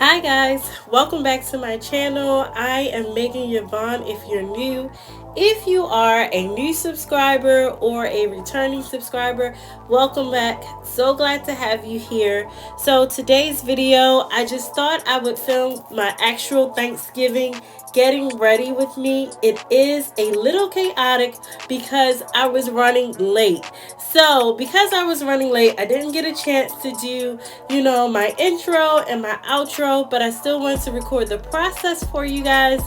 Hi guys, welcome back to my channel. I am Megan Yvonne if you're new. If you are a new subscriber or a returning subscriber, welcome back. So glad to have you here. So today's video, I just thought I would film my actual Thanksgiving getting ready with me. It is a little chaotic because I was running late. So because I was running late, I didn't get a chance to do, my intro and my outro, but I still wanted to record the process for you guys.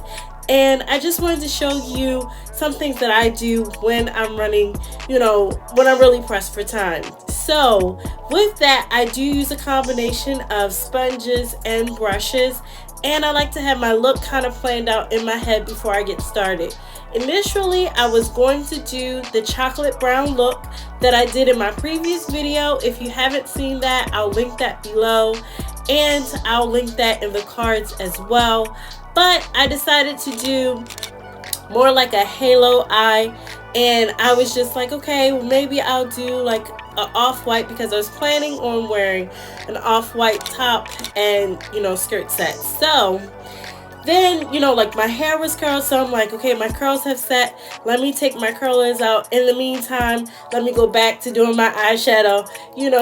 And I just wanted to show you some things that I do when I'm running, when I'm really pressed for time. So with that, I do use a combination of sponges and brushes. And I like to have my look kind of planned out in my head before I get started. Initially, I was going to do the chocolate brown look that I did in my previous video. If you haven't seen that, I'll link that below. And I'll link that in the cards as well. But I decided to do more like a halo eye. And I was just like, okay, well, maybe I'll do like an off-white because I was planning on wearing an off-white top and, skirt set. So then, like my hair was curled, so I'm like, okay, my curls have set. Let me take my curlers out. In the meantime, let me go back to doing my eyeshadow.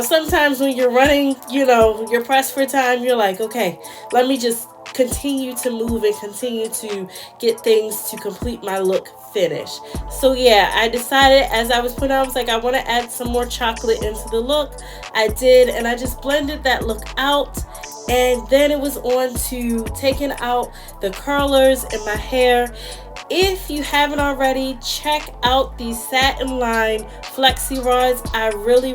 Sometimes when you're running, you're pressed for time, you're like, okay, let me just continue to move and continue to get things to complete my look finish. So yeah, I decided as I was putting on, I was like, I want to add some more chocolate into the look. I did, and I just blended that look out. And then it was on to taking out the curlers in my hair. If you haven't already, check out these satin line flexi rods. I really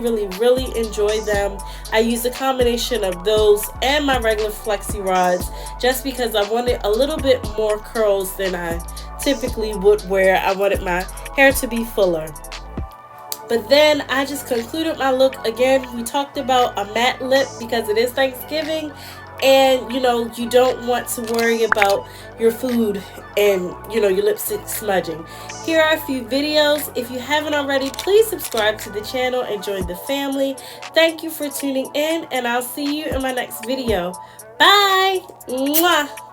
enjoy them. I use a combination of those and my regular flexi rods just because I wanted a little bit more curls than I typically would wear. I wanted my hair to be fuller. But then I just concluded my look. Again, we talked about a matte lip because it is Thanksgiving. And, you don't want to worry about your food and, your lipstick smudging. Here are a few videos. If you haven't already, please subscribe to the channel and join the family. Thank you for tuning in, and I'll see you in my next video. Bye! Mwah!